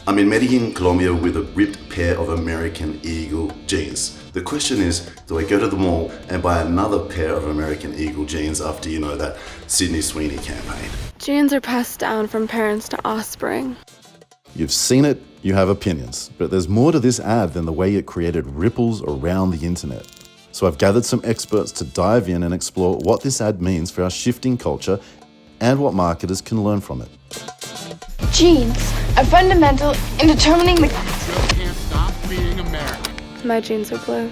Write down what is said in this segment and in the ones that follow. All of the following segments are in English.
I'm in Medellin, Colombia with a ripped pair of American Eagle jeans. The question is, do I go to the mall and buy another pair of American Eagle jeans after, that Sydney Sweeney campaign? Genes are passed down from parents to offspring. You've seen it, you have opinions, but there's more to this ad than the way it created ripples around the internet. So I've gathered some experts to dive in and explore what this ad means for our shifting culture and what marketers can learn from it. Genes are fundamental in determining the... Still can't stop being American. My genes are blue.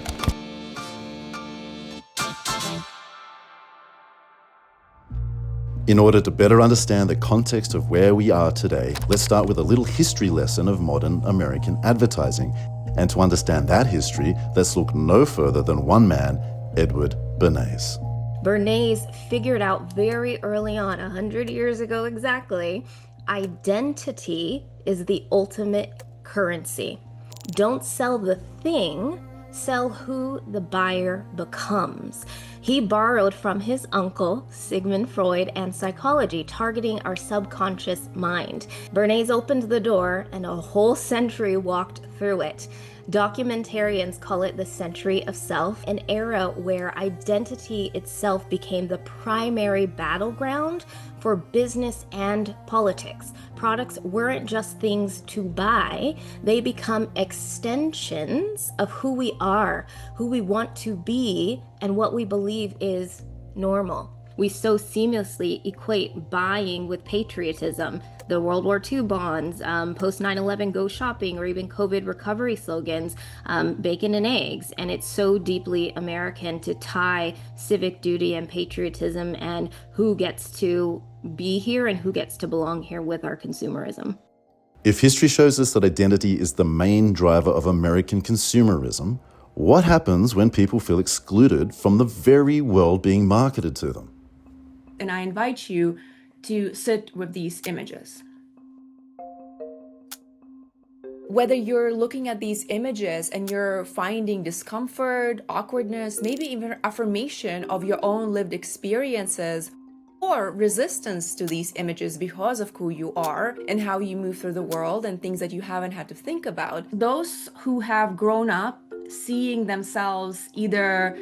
In order to better understand the context of where we are today, let's start with a little history lesson of modern American advertising. And to understand that history, let's look no further than one man, Edward Bernays. Bernays figured out very early on, 100 years ago exactly, identity is the ultimate currency. Don't sell the thing, sell who the buyer becomes. He borrowed from his uncle, Sigmund Freud, and psychology, targeting our subconscious mind. Bernays opened the door, and a whole century walked through it. Documentarians call it the century of self, an era where identity itself became the primary battleground for business and politics. Products weren't just things to buy, they become extensions of who we are, who we want to be, and what we believe is normal. We so seamlessly equate buying with patriotism. The World War II bonds, post 9/11 go shopping, or even COVID recovery slogans, bacon and eggs. And it's so deeply American to tie civic duty and patriotism and who gets to be here and who gets to belong here with our consumerism. If history shows us that identity is the main driver of American consumerism, what happens when people feel excluded from the very world being marketed to them? And I invite you to sit with these images. Whether you're looking at these images and you're finding discomfort, awkwardness, maybe even affirmation of your own lived experiences, or resistance to these images because of who you are and how you move through the world and things that you haven't had to think about. Those who have grown up seeing themselves either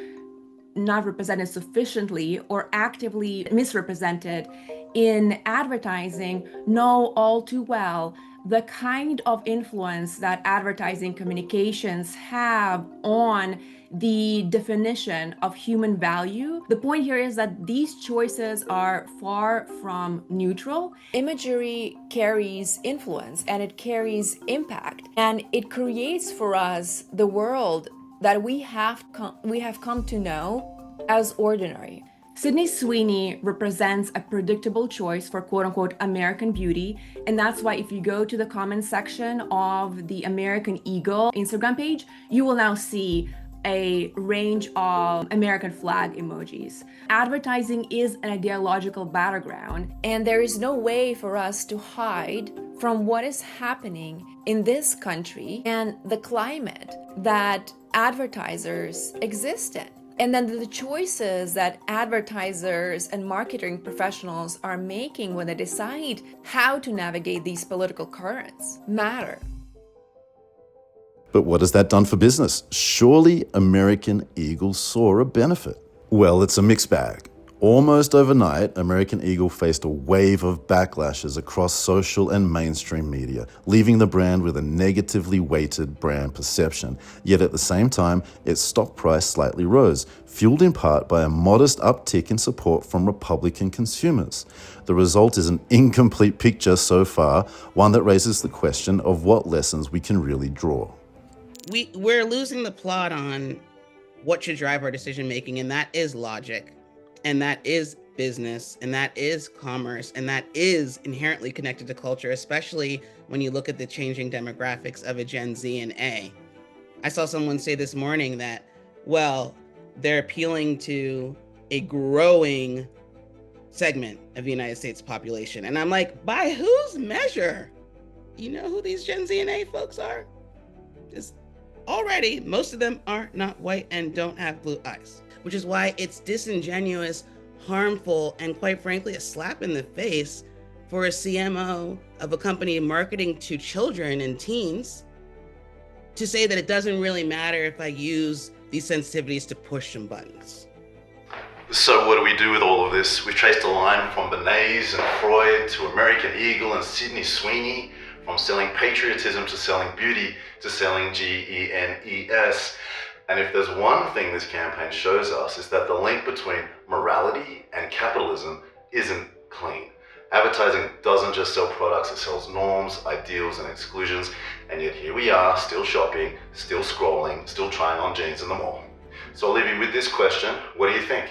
not represented sufficiently or actively misrepresented in advertising know all too well the kind of influence that advertising communications have on the definition of human value. The point here is that these choices are far from neutral. Imagery carries influence and it carries impact, and it creates for us the world that we have come to know as ordinary. Sydney Sweeney represents a predictable choice for quote-unquote American beauty, and that's why if you go to the comment section of the American Eagle Instagram page, you will now see a range of American flag emojis. Advertising is an ideological battleground, and there is no way for us to hide from what is happening in this country and the climate that advertisers exist in. And then the choices that advertisers and marketing professionals are making when they decide how to navigate these political currents matter. But what has that done for business? Surely American Eagle saw a benefit. Well, it's a mixed bag. Almost overnight, American Eagle faced a wave of backlashes across social and mainstream media, leaving the brand with a negatively weighted brand perception. Yet at the same time, its stock price slightly rose, fueled in part by a modest uptick in support from Republican consumers. The result is an incomplete picture so far, one that raises the question of what lessons we can really draw. We're losing the plot on what should drive our decision making, and that is logic. And that is business, and that is commerce, and that is inherently connected to culture, especially when you look at the changing demographics of a Gen Z and A. I saw someone say this morning that, well, they're appealing to a growing segment of the United States population. And I'm like, by whose measure? You know who these Gen Z and A folks are? Just already, most of them are not white and don't have blue eyes. Which is why it's disingenuous, harmful, and quite frankly, a slap in the face for a CMO of a company marketing to children and teens to say that it doesn't really matter if I use these sensitivities to push some buttons. So what do we do with all of this? We traced a line from Bernays and Freud to American Eagle and Sydney Sweeney, from selling patriotism to selling beauty to selling GENES. And if there's one thing this campaign shows us, is that the link between morality and capitalism isn't clean. Advertising doesn't just sell products, it sells norms, ideals, and exclusions. And yet here we are, still shopping, still scrolling, still trying on jeans in the mall. So I'll leave you with this question. What do you think?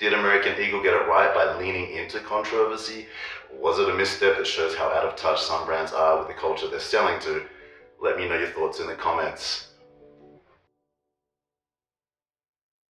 Did American Eagle get it right by leaning into controversy? Was it a misstep that shows how out of touch some brands are with the culture they're selling to? Let me know your thoughts in the comments.